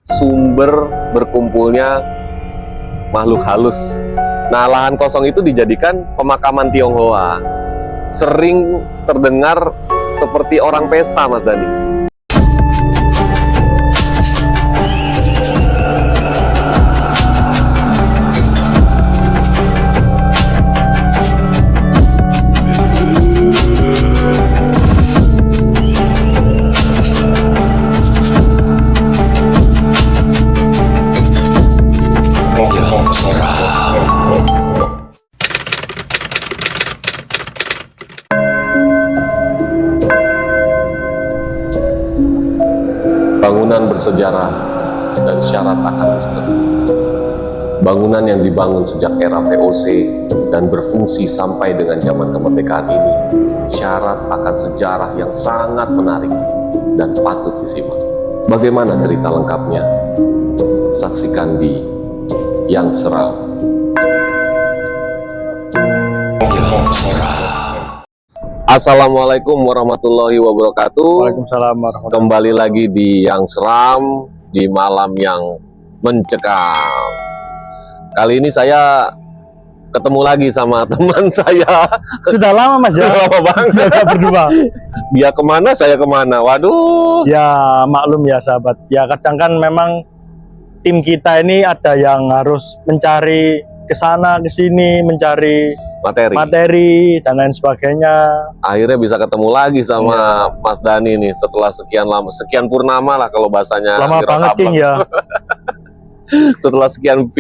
sumber berkumpulnya makhluk halus. Nah, lahan kosong itu dijadikan pemakaman Tionghoa. Sering terdengar seperti orang pesta, Mas Dani. Bangunan bersejarah dan syarat akan misteri. Bangunan yang dibangun sejak era VOC dan berfungsi sampai dengan zaman kemerdekaan ini syarat akan sejarah yang sangat menarik dan patut disimak. Bagaimana cerita lengkapnya? Saksikan di Yang Seram. Assalamualaikum warahmatullahi wabarakatuh. Waalaikumsalam warahmatullahi wabarakatuh. Kembali lagi di Yang Seram di malam yang mencekam. Kali ini saya ketemu lagi sama teman saya. Sudah lama Mas ya? Lama banget. Kita berdua. Dia kemana, saya kemana. Waduh. Ya maklum ya sahabat. Ya kadang kan memang tim kita ini ada yang harus mencari ke sana ke sini, mencari materi dan lain sebagainya. Akhirnya bisa ketemu lagi sama Mas Dani nih setelah sekian lama, sekian purnama lah kalau bahasanya. Lama banget King ya. Setelah sekian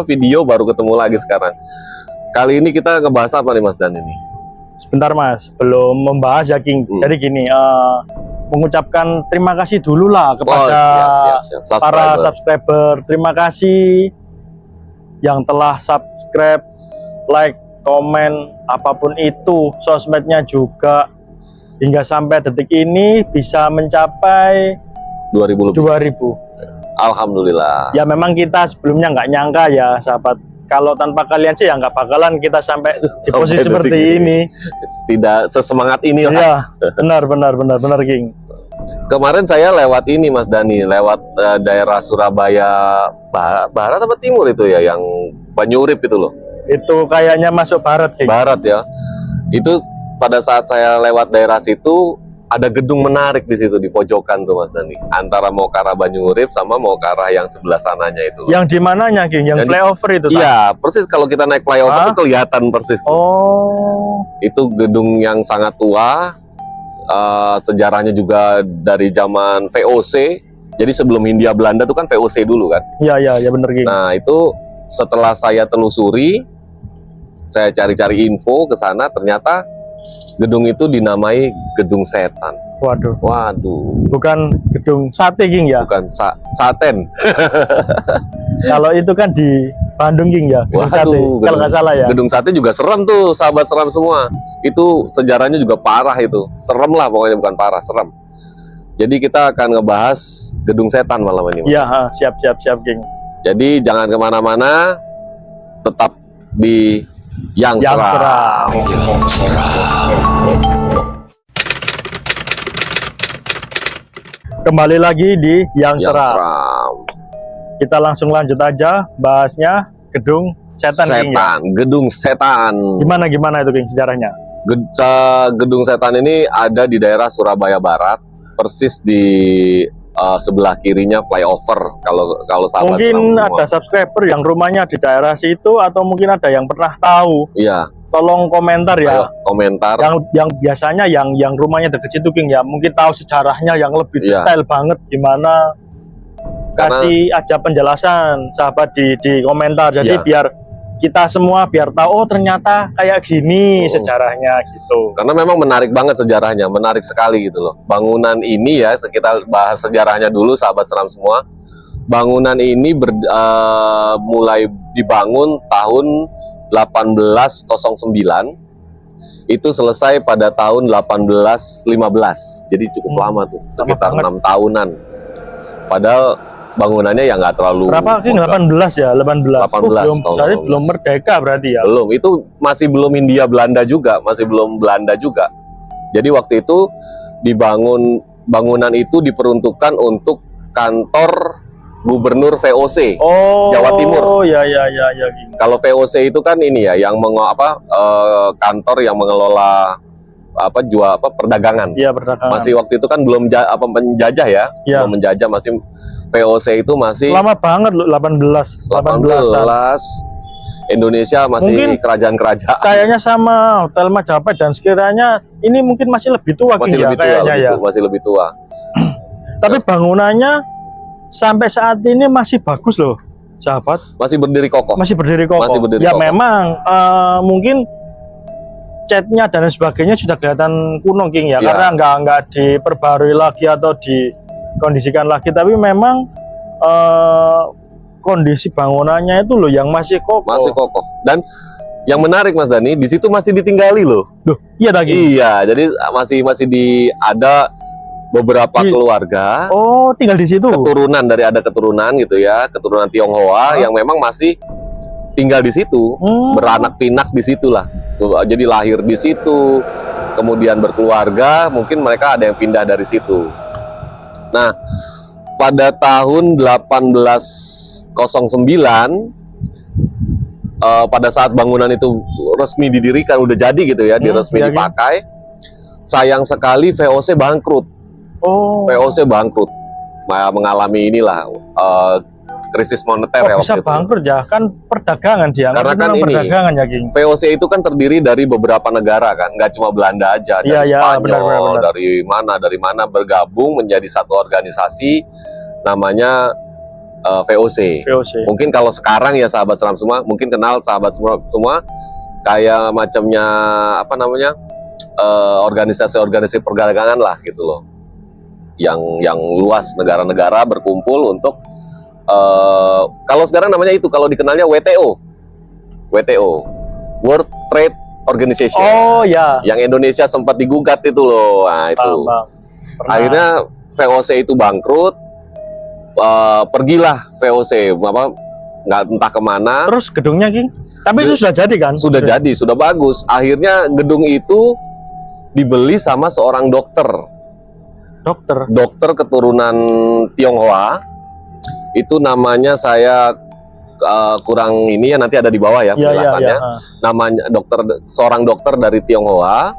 video baru ketemu lagi sekarang. Kali ini kita ngebahas apa nih Mas Dani nih? Sebentar Mas, belum membahas ya King. Jadi gini, mengucapkan terima kasih dulu lah kepada siap. para subscriber. Terima kasih yang telah subscribe, like, komen, apapun itu, sosmednya juga hingga sampai detik ini bisa mencapai 2000 lebih. 2000. Alhamdulillah. Ya memang kita sebelumnya nggak nyangka ya sahabat, kalau tanpa kalian sih ya nggak bakalan kita sampai di posisi seperti ini. Tidak sesemangat ini lah. Ya benar King. Kemarin saya lewat ini Mas Dani, lewat daerah Surabaya Barat apa Timur itu ya, yang Banyurip itu loh. Itu kayaknya masuk barat King. Barat ya. Itu pada saat saya lewat daerah situ ada gedung menarik di situ di pojokan tuh Mas Dani. Antara mau ke arah Banyurip sama mau ke arah yang sebelah sananya itu. Yang di mananya King? Yang flyover itu? Iya, persis kalau kita naik flyover itu kelihatan persis. Oh. Itu gedung yang sangat tua. Sejarahnya juga dari zaman VOC. Jadi sebelum Hindia Belanda tuh kan VOC dulu kan. Iya bener King. Nah itu setelah saya telusuri, saya cari-cari info ke sana, ternyata gedung itu dinamai Gedung Setan. Waduh. Bukan gedung sate King ya? Bukan saten. Kalau itu kan di Bandung King ya, gedung sate. Kalau nggak salah ya. Gedung sate juga serem tuh, sahabat seram semua. Itu sejarahnya juga parah itu. Serem lah pokoknya, bukan parah, serem. Jadi kita akan ngebahas Gedung Setan malam ini. Iya, siap King. Jadi jangan kemana-mana, tetap di Yang Seram. Kembali lagi di Yang Seram. Kita langsung lanjut aja bahasnya Gedung Setan King ya? Gedung Setan. Gimana itu King sejarahnya? Gedung Setan ini ada di daerah Surabaya Barat, persis di sebelah kirinya flyover. Kalau sahabat mungkin ada subscriber yang rumahnya di daerah situ, atau mungkin ada yang pernah tahu. Iya. Tolong komentar ya. Ayo, komentar. Yang biasanya yang rumahnya dekat situ King ya, mungkin tahu sejarahnya yang lebih detail banget gimana. Kasih aja penjelasan sahabat di komentar. Jadi biar kita semua biar tahu, oh ternyata kayak gini sejarahnya gitu. Karena memang menarik banget sejarahnya, menarik sekali gitu loh. Bangunan ini ya, kita bahas sejarahnya dulu sahabat seram semua. Bangunan ini mulai dibangun tahun 1809. Itu selesai pada tahun 1815. Jadi cukup lama tuh, sekitar 6 tahunan. Padahal bangunannya ya nggak terlalu. Berapa King? 18 ya? 18 belum merdeka berarti ya? Belum, itu masih belum Hindia Belanda juga, masih belum Belanda juga. Jadi waktu itu bangunan itu diperuntukkan untuk kantor Gubernur VOC. Oh, Jawa Timur. Oh, ya, King. Kalau VOC itu kan ini ya, yang kantor yang mengelola perdagangan. Iya, perdagangan. Masih waktu itu kan belum menjajah ya, Iya. belum menjajah, masih VOC itu masih Lama banget loh, 18-an. Indonesia masih Mungkin kerajaan-kerajaan. Kayaknya sama Hotel Majapahit, dan sekiranya ini mungkin masih lebih tua, Masih King, lebih tua, kayaknya ya. masih lebih tua. Tapi bangunannya sampai saat ini masih bagus loh, sahabat. Masih berdiri kokoh. Masih berdiri kokoh. Masih berdiri ya kokoh. memang mungkin catnya dan sebagainya sudah kelihatan kuno, King ya, Ya. karena nggak diperbarui lagi atau dikondisikan lagi. Tapi memang kondisi bangunannya itu loh yang masih kokoh. Masih kokoh. Dan yang menarik Mas Dani, di situ masih ditinggali loh. Loh, iya lagi. Iya, jadi masih ada beberapa keluarga. Oh, tinggal di situ. Ada keturunan gitu ya, keturunan Tionghoa yang memang masih tinggal di situ, beranak pinak di situ lah. Jadi lahir di situ, kemudian berkeluarga, mungkin mereka ada yang pindah dari situ. Nah, pada tahun 1809, pada saat bangunan itu resmi didirikan, udah jadi gitu ya, resmi dipakai. Sayang sekali VOC bangkrut. Oh. VOC bangkrut, mengalami inilah krisis moneter ya bisa waktu itu. bangkrut ya, kan perdagangan dia. Karena kan ini perdagangan ya, King. VOC itu kan terdiri dari beberapa negara kan, nggak cuma Belanda aja, dari Spanyol, benar. dari mana bergabung menjadi satu organisasi namanya VOC. Mungkin kalau sekarang ya sahabat seram semua, mungkin kenal sahabat semua kayak macamnya organisasi-organisasi perdagangan lah gitu loh, yang luas, negara-negara berkumpul untuk kalau sekarang namanya itu, kalau dikenalnya WTO, World Trade Organization. Oh ya. Yang Indonesia sempat digugat itu loh. Nah itu. Akhirnya VOC itu bangkrut. Pergilah VOC, nggak entah kemana. Terus gedungnya, King? Tapi itu sudah jadi kan? Sudah jadi, sudah bagus. Akhirnya gedung itu dibeli sama seorang dokter keturunan Tionghoa. Itu namanya saya kurang ini ya, nanti ada di bawah ya penjelasannya. Namanya seorang dokter dari Tionghoa,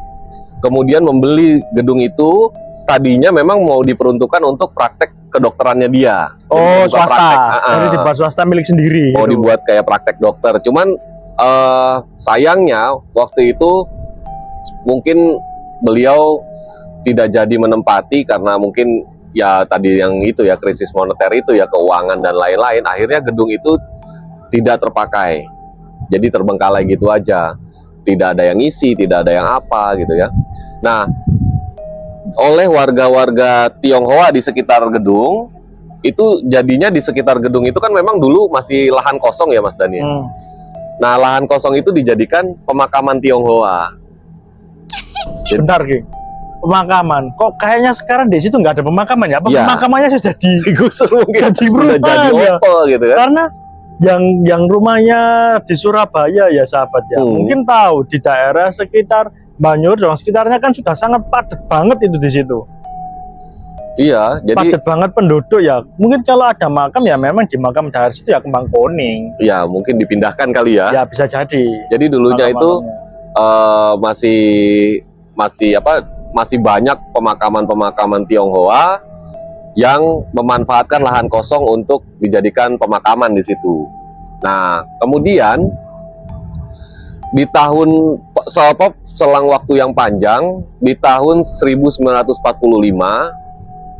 kemudian membeli gedung itu. Tadinya memang mau diperuntukkan untuk praktek kedokterannya dia. Oh, swasta. Jadi dibuat swasta milik sendiri. Mau dibuat kayak praktek dokter. Cuman sayangnya waktu itu mungkin beliau tidak jadi menempati karena mungkin ya tadi yang itu ya, krisis moneter itu ya, keuangan dan lain-lain. Akhirnya gedung itu tidak terpakai. Jadi terbengkalai gitu aja. Tidak ada yang isi, tidak ada yang apa gitu ya. Nah, oleh warga-warga Tionghoa di sekitar gedung itu, jadinya di sekitar gedung itu kan memang dulu masih lahan kosong ya Mas Dani. Nah, lahan kosong itu dijadikan pemakaman Tionghoa. Bentar, King. Pemakaman. Kok kayaknya sekarang di situ nggak ada pemakaman ya? Pemakamannya sudah digusur, mungkin jadi opo gitu kan? Karena yang rumahnya di Surabaya ya sahabat ya, mungkin tahu di daerah sekitar Banyuwangi dan sekitarnya kan sudah sangat padat banget itu di situ. Iya, jadi padat banget penduduk ya. Mungkin kalau ada makam ya memang di makam daerah situ ya Kembang Kuning. Ya mungkin dipindahkan kali ya. Ya bisa jadi. Jadi dulunya itu masih banyak pemakaman Tionghoa yang memanfaatkan lahan kosong untuk dijadikan pemakaman di situ. Nah, kemudian di tahun selang waktu yang panjang, di tahun 1945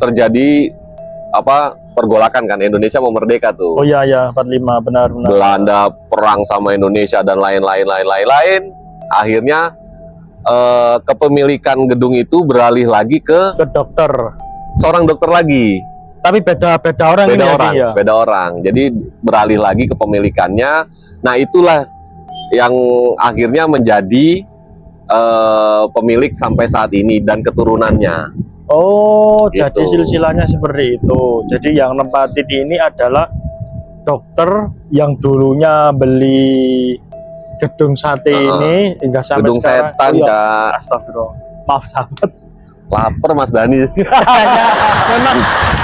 terjadi pergolakan kan, Indonesia mau merdeka tuh. Oh iya 45 benar. Belanda perang sama Indonesia dan lain-lain. Akhirnya kepemilikan gedung itu beralih lagi ke dokter. Seorang dokter lagi. Tapi beda orang. Beda orang. Jadi beralih lagi kepemilikannya. Nah, itulah yang akhirnya menjadi pemilik sampai saat ini dan keturunannya. Oh, gitu. Jadi silsilahnya seperti itu. Jadi yang nempatin ini adalah dokter yang dulunya beli gedung sate ini hingga sampai gedung sekarang. setan, Kak. Astagfirullah. Maaf sahabat. Lapar Mas Dani. Memang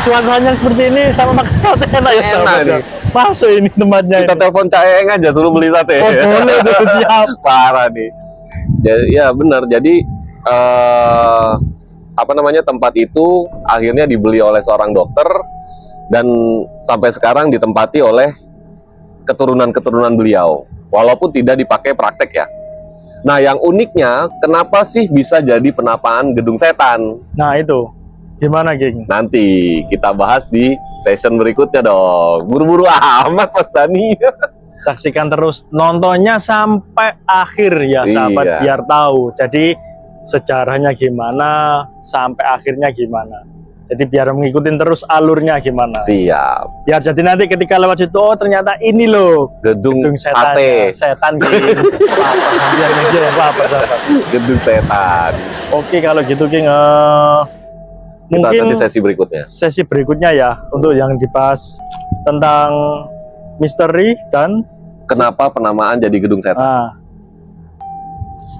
suasananya seperti ini sama makan sate enak ya Enak sahabat ya. nih. Masuk ini tempatnya Kita ini. telepon Cak Eng aja suruh beli sate. Oh, boleh tuh, siap. Parah nih. Jadi, ya benar. Jadi apa namanya, tempat itu akhirnya dibeli oleh seorang dokter dan sampai sekarang ditempati oleh keturunan-keturunan beliau. Walaupun tidak dipakai praktek ya. Nah, yang uniknya, kenapa sih bisa jadi penamaan gedung setan? Nah itu gimana geng? Nanti kita bahas di session berikutnya dong. Buru-buru amat Mas Dani. Saksikan terus, nontonnya sampai akhir ya sahabat, Iya. biar tahu. Jadi sejarahnya gimana, sampai akhirnya gimana. Jadi biar mengikutin terus alurnya gimana. Siap. Biar jadi nanti ketika lewat situ, oh ternyata ini loh Gedung setan. sate. Setan geng. Lapar, biar aja yang lapar sahabat. Gedung setan. Oke kalau gitu geng, Kita mungkin nanti sesi berikutnya. sesi berikutnya ya untuk yang dibahas tentang misteri dan Kenapa penamaan jadi gedung setan?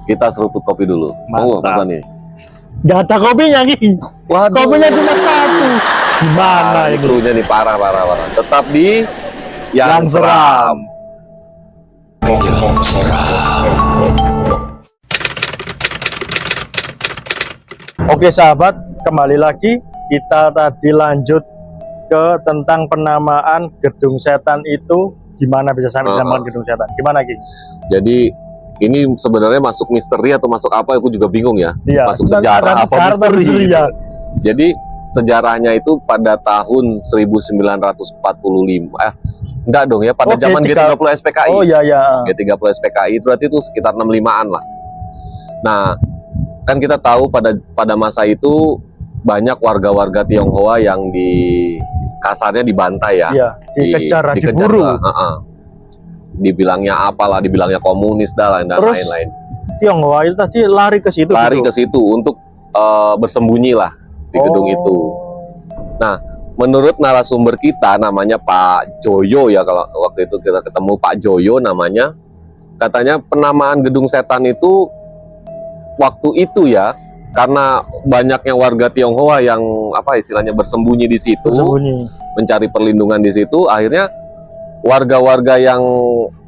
Kita seruput kopi dulu. Mau Mantap. Mas Dani? nggak ada kopinya geng. Waduh. Kopinya cuma satu. Gimana ini? Krunya nih parah. Tetap di yang seram. Oke sahabat, kembali lagi kita tadi lanjut ke tentang penamaan gedung setan itu gimana bisa sampai dinamakan gedung setan. Gimana Ki? Jadi ini sebenarnya masuk misteri atau masuk apa? Aku juga bingung ya. Iya, Masuk sejarah apa sejarah atau misteri? ya. Jadi sejarahnya itu pada tahun 1945. Enggak dong ya, pada Oh, zaman G30 G30 SPKI. Oh iya ya. G30 SPKI itu berarti itu sekitar 65-an lah. Nah, kan kita tahu pada masa itu banyak warga-warga Tionghoa yang kasarnya dibantai ya. Iya, dikejar, dikejar diburu. lah, dibilangnya apalah, dibilangnya komunis dan Terus, lain-lain. Tionghoa itu tadi lari ke situ. Lari gitu? ke situ untuk bersembunyi lah di gedung Oh. itu. Nah, menurut narasumber kita namanya Pak Joyo ya, kalau waktu itu kita ketemu Pak Joyo namanya, katanya penamaan gedung setan itu waktu itu ya, karena banyaknya warga Tionghoa yang apa istilahnya bersembunyi di situ, Bersembunyi. mencari perlindungan di situ, akhirnya warga-warga yang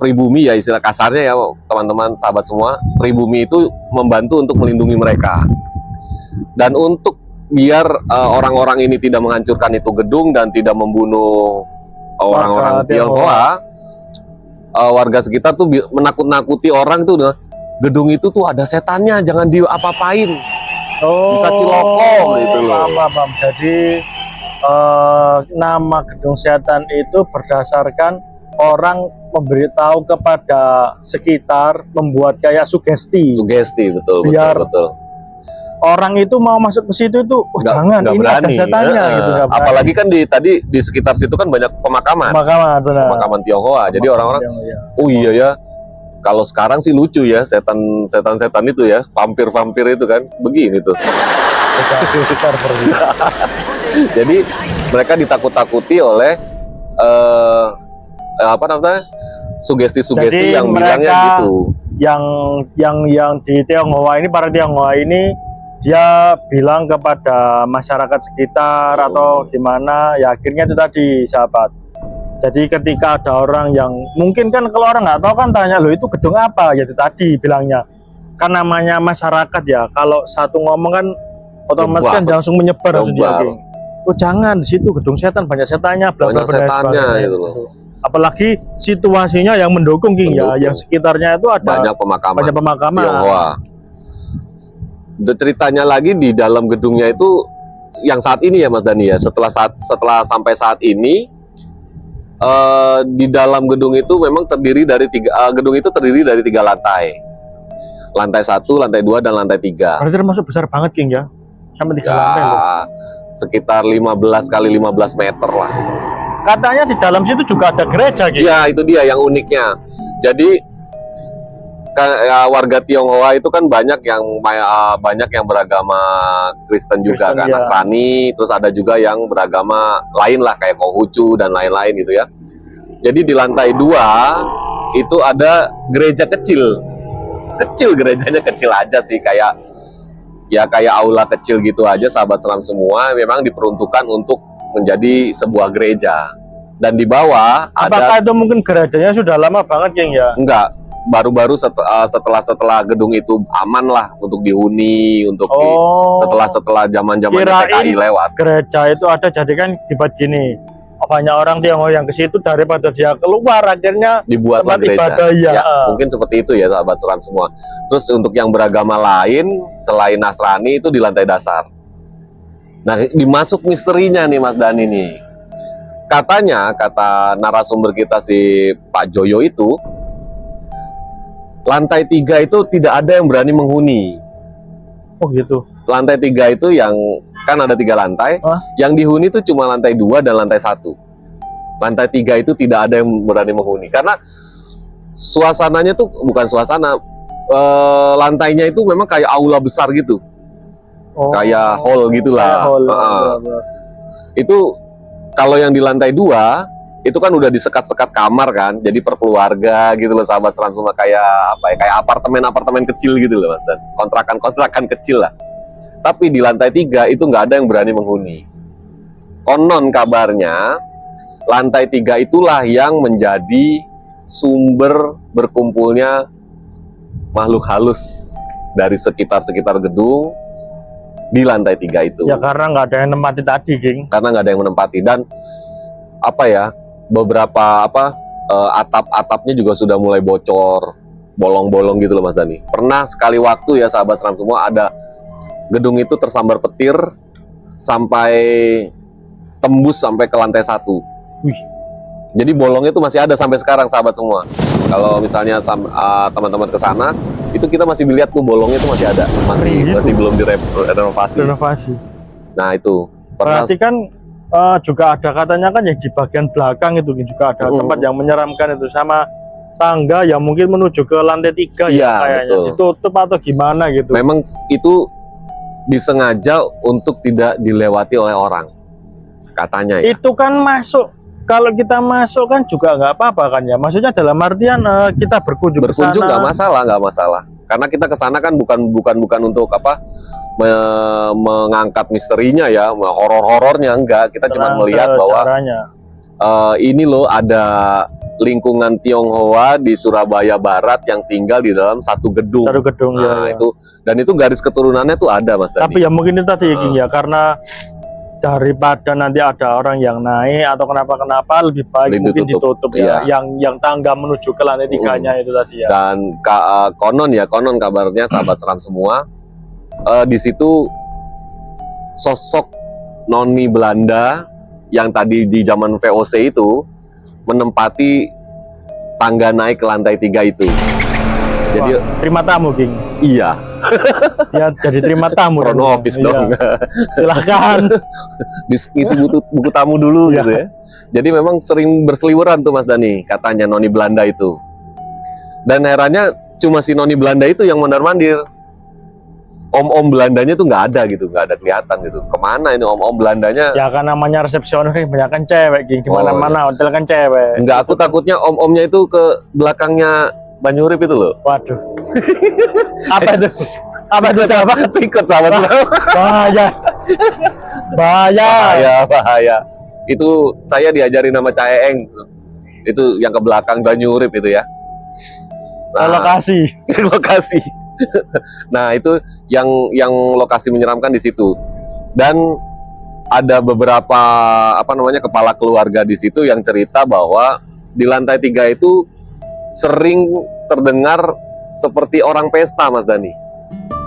pribumi ya, istilah kasarnya ya teman-teman sahabat semua, pribumi itu membantu untuk melindungi mereka. Dan untuk biar orang-orang ini tidak menghancurkan itu gedung dan tidak membunuh orang-orang Warga Tionghoa, warga sekitar tuh menakut-nakuti orang tuh, gedung itu tuh ada setannya, jangan diapa-apain. Oh, Bisa ciloko gitu loh. paham. Jadi nama gedung setan itu berdasarkan orang memberitahu kepada sekitar, membuat kayak sugesti. Sugesti, betul. Orang itu mau masuk ke situ itu, oh jangan, nggak ini ada berani. setannya gitu. nggak berani. Apalagi kan tadi di sekitar situ kan banyak pemakaman Benar. pemakaman Tionghoa. Jadi orang-orang, Iya. oh iya ya, kalau sekarang sih lucu ya, setan itu ya, vampir itu kan begini tuh. Server. Jadi mereka ditakut-takuti oleh apa namanya, sugesti-sugesti Jadi yang bilangnya mereka gitu. Yang di Tionghoa ini, para Tionghoa ini, dia bilang kepada masyarakat sekitar atau gimana, ya akhirnya itu tadi sahabat. Jadi ketika ada orang yang mungkin kan kalau orang nggak tahu kan tanya, loh itu gedung apa, ya itu tadi bilangnya kan namanya masyarakat ya, kalau satu ngomong kan otomatis kan langsung menyebar langsung dia. Oh jangan, di situ gedung setan, banyak setannya, bla bla Banyak bla, setannya sebagainya. gitu loh. Apalagi situasinya yang mendukung King ya, yang sekitarnya itu ada Banyak pemakaman pemakaman. Tionghoa. Ceritanya lagi di dalam gedungnya itu yang saat ini ya Mas Dani ya, setelah sampai saat ini di dalam gedung itu memang terdiri dari gedung itu terdiri dari 3 lantai. Lantai 1, lantai 2, dan lantai 3. Berarti termasuk besar banget King ya, sampai 3 Ya, lantai loh. sekitar 15 kali 15 meter lah. Katanya di dalam situ juga ada gereja King. Iya, itu dia yang uniknya. Jadi ya, warga Tionghoa itu kan banyak yang beragama Kristen juga Kristen, kan, ya. Nasrani, terus ada juga yang beragama lain lah kayak Konghucu dan lain-lain gitu ya. Jadi di lantai 2 itu ada gereja kecil, gerejanya kecil aja sih, kayak ya kayak aula kecil gitu aja, sahabat seram semua, memang diperuntukkan untuk menjadi sebuah gereja. Dan di bawah Apakah ada, itu mungkin gerejanya sudah lama banget, King ya? enggak, baru-baru setelah gedung itu aman lah untuk dihuni, untuk setelah zaman-zaman PKI lewat. Gereja itu ada, jadi kan dibuat gini, banyak orang Tionghoa yang ke situ, daripada dia keluar akhirnya Dibuatlah tempat gereja. ibadah ya. Mungkin seperti itu ya, sahabat seram semua. Terus untuk yang beragama lain selain Nasrani itu di lantai dasar. Nah, dimasuk misterinya nih Mas Dani nih. Katanya, kata narasumber kita si Pak Joyo itu, lantai 3 itu tidak ada yang berani menghuni. Oh gitu. Lantai 3 itu yang kan ada 3 lantai, yang dihuni itu cuma lantai 2 dan lantai 1. Lantai 3 itu tidak ada yang berani menghuni karena suasananya tuh bukan suasana, lantainya itu memang kayak aula besar gitu, kayak hall gitulah. Itu kalau yang di lantai 2 itu kan udah disekat-sekat kamar kan, jadi per keluarga gitu loh, sahabat seram semua, kayak apa ya, kayak apartemen kecil gitu loh Mas, dan kontrakan kecil lah. Tapi di lantai 3 itu nggak ada yang berani menghuni. Konon kabarnya lantai 3 itulah yang menjadi sumber berkumpulnya makhluk halus dari sekitar gedung di lantai 3 itu. Ya karena nggak ada yang menempati tadi, King. Karena nggak ada yang menempati, dan apa ya, beberapa atap-atapnya juga sudah mulai bocor, bolong-bolong gitu loh Mas Dani. Pernah sekali waktu ya, sahabat seram semua, ada gedung itu tersambar petir sampai tembus sampai ke lantai 1. Wih. Jadi bolongnya itu masih ada sampai sekarang, sahabat semua. Kalau misalnya teman-teman ke sana, itu kita masih lihat tuh bolongnya itu masih ada, masih belum direnovasi. Nah itu. Berarti kan juga ada katanya kan yang di bagian belakang itu juga ada tempat yang menyeramkan itu, sama tangga yang mungkin menuju ke lantai 3 ya kayaknya. Betul. Ditutup atau gimana gitu. Memang itu disengaja untuk tidak dilewati oleh orang, katanya ya. Itu kan masuk, kalau kita masuk kan juga nggak apa-apa kan ya, maksudnya dalam artian kita berkunjung nggak masalah, karena kita ke sana kan bukan untuk apa, mengangkat misterinya ya, horor-horornya enggak, kita cuma melihat bahwa ini loh ada lingkungan Tionghoa di Surabaya Barat yang tinggal di dalam satu gedung. Nah, ya. Itu garis keturunannya tuh ada Mas Dani. Tapi ya mungkin itu tadi ya, karena daripada nanti ada orang yang naik atau kenapa lebih baik mungkin ditutup ya. Yang tangga menuju ke lantai 3-nya itu tadi ya. Dan konon kabarnya sahabat seram semua, di situ sosok noni Belanda yang tadi di zaman VOC itu menempati tangga naik ke lantai 3 itu. Jadi terima tamu, King. Iya. Ya jadi terima tamu. Front office dong. Silahkan. Ngisi buku tamu dulu gitu ya. Jadi memang sering berseliweran tuh Mas Dani, katanya noni Belanda itu. Dan herannya cuma si noni Belanda itu yang mondar-mandir. Om-om Belandanya tuh nggak ada gitu, nggak ada kelihatan gitu. Kemana ini om-om Belandanya? Ya kan namanya resepsionis, banyak kan cewek, gimana-mana hotel kan cewek. Enggak, aku takutnya om-omnya itu ke belakangnya Banyurip itu loh. Waduh. Apa itu? Apa itu sahabat? Ikut sahabat. Bahaya. Itu saya diajarin nama Caeng. Itu yang ke belakang Banyurip itu ya. Nah, lokasi. Nah itu yang lokasi menyeramkan di situ, dan ada beberapa kepala keluarga di situ yang cerita bahwa di lantai 3 itu sering terdengar seperti orang pesta Mas Dani.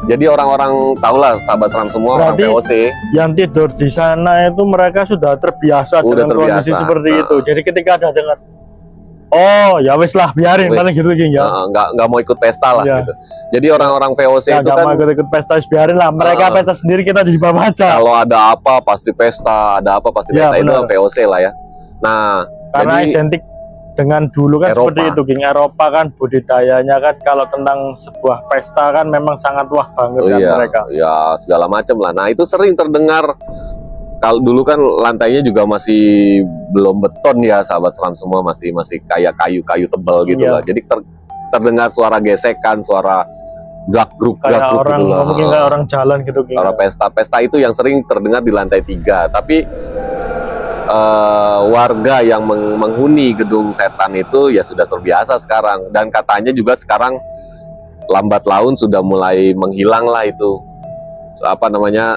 Jadi orang-orang tahulah sahabat seram semua. Berarti orang VOC yang tidur di sana itu mereka sudah terbiasa dengan kondisi seperti itu. Jadi ketika ada dengar, oh ya wes lah, biarin paling gitu ya. Nggak mau ikut pesta lah gitu. Jadi orang-orang VOC itu kan mau ikut pesta, biarin lah. Mereka pesta sendiri, kita di bawah aja. Kalau ada apa pasti pesta, pesta itu VOC lah ya. Nah, karena jadi identik dengan dulu kan Eropa. Seperti itu, King. Eropa kan budidayanya kan kalau tentang sebuah pesta kan memang sangat wah banget kan mereka. Ya segala macam lah. Nah itu sering terdengar. Kalau dulu kan lantainya juga masih belum beton ya, sahabat seram semua, masih kayak kayu-kayu tebal gitu lah. Jadi terdengar suara gesekan, suara glak-gruk kayak orang gitu loh. mungkin kayak orang jalan gitu. Kalau pesta itu yang sering terdengar di lantai 3, tapi warga yang menghuni gedung setan itu ya sudah terbiasa sekarang, dan katanya juga sekarang lambat laun sudah mulai menghilang lah itu apa namanya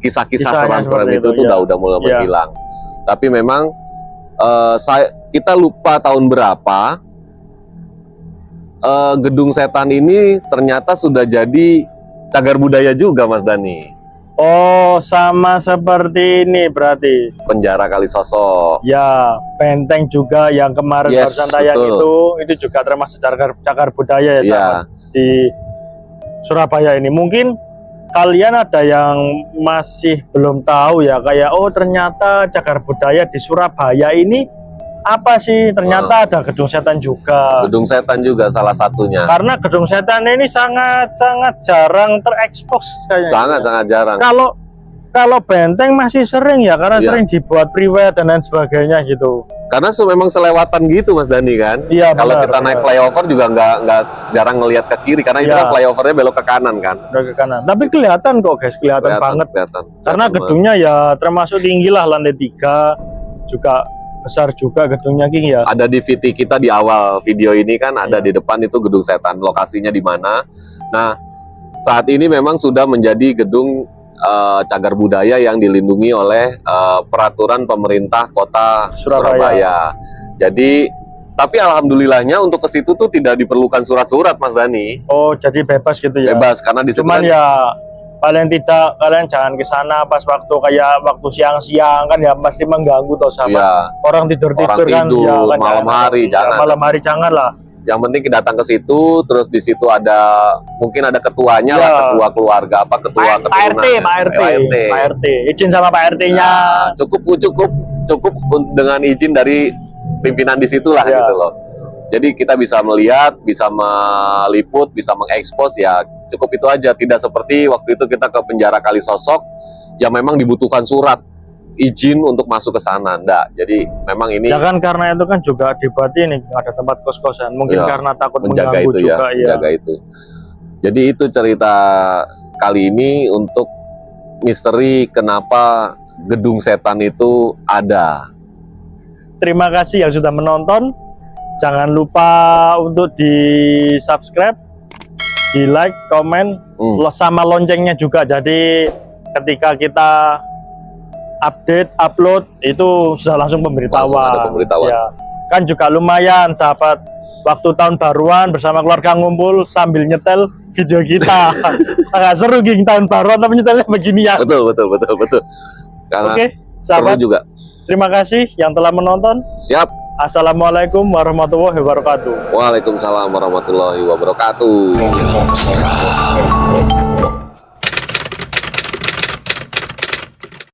kisah-kisah seram-seram itu tuh ya. udah mulai menghilang. Tapi memang kita lupa tahun berapa gedung setan ini ternyata sudah jadi cagar budaya juga, Mas Dani. Oh, sama seperti ini berarti. Penjara Kalisosok. Ya, Benteng juga yang kemarin barusan tayang itu juga termasuk cagar budaya ya, sahabat, di Surabaya ini. Mungkin kalian ada yang masih belum tahu ya, kayak oh ternyata cagar budaya di Surabaya ini apa sih? Ternyata ada gedung setan juga. Gedung setan juga salah satunya. Karena gedung setan ini sangat jarang terekspos kayaknya. Sangat jarang. Kalau Benteng masih sering ya, karena sering dibuat priwet dan lain sebagainya gitu. Karena memang selewatan gitu, Mas Dani kan. Iya. Kalau kita naik flyover juga nggak jarang ngelihat ke kiri, karena itu kan flyovernya belok ke kanan kan. Belok ke kanan. Tapi kelihatan kok guys, kelihatan banget. Karena gedungnya ya termasuk tinggi lah, lantai 3 juga. Besar juga gedungnya, King ya. Ada di VT kita di awal video ini kan, ada di depan itu gedung setan, lokasinya di mana. Nah, saat ini memang sudah menjadi gedung cagar budaya yang dilindungi oleh peraturan pemerintah Kota Surabaya. Jadi, tapi alhamdulillahnya untuk ke situ tuh tidak diperlukan surat-surat, Mas Dani. Oh, jadi bebas gitu ya? Bebas, karena di situ cuman kan, ya paling tidak kalian jangan ke sana pas waktu siang-siang kan ya, pasti mengganggu toh sama orang tidur kan, ya, kan malam hari jangan. Malam hari jangan lah. Yang penting datang ke situ, terus di situ mungkin ada ketuanya lah, ketua keluarga ketua keturunan. Pak RT. Izin sama Pak RT-nya. Ya, cukup dengan izin dari pimpinan di situ lah gitu loh. Jadi kita bisa melihat, bisa meliput, bisa mengekspos ya, cukup itu aja. Tidak seperti waktu itu kita ke penjara Kalisosok yang memang dibutuhkan surat izin untuk masuk ke sana. Enggak. Jadi memang ini ya kan, karena itu kan juga dibuat ini ada tempat kos-kosan. Mungkin karena takut menjaga itu juga ya. Menjaga itu. Jadi itu cerita kali ini untuk misteri kenapa gedung setan itu ada. Terima kasih yang sudah menonton. Jangan lupa untuk di-subscribe, di-like, komen, sama loncengnya juga. Jadi ketika kita upload itu sudah langsung pemberitahuan. Ya. Kan juga lumayan sahabat, waktu tahun baruan bersama keluarga ngumpul sambil nyetel video kita. Agak seru Ging, tahun baruan tapi nyetelnya begini ya. Betul. Oke, sahabat juga. Terima kasih yang telah menonton. Siap. Assalamualaikum warahmatullahi wabarakatuh. Waalaikumsalam warahmatullahi wabarakatuh.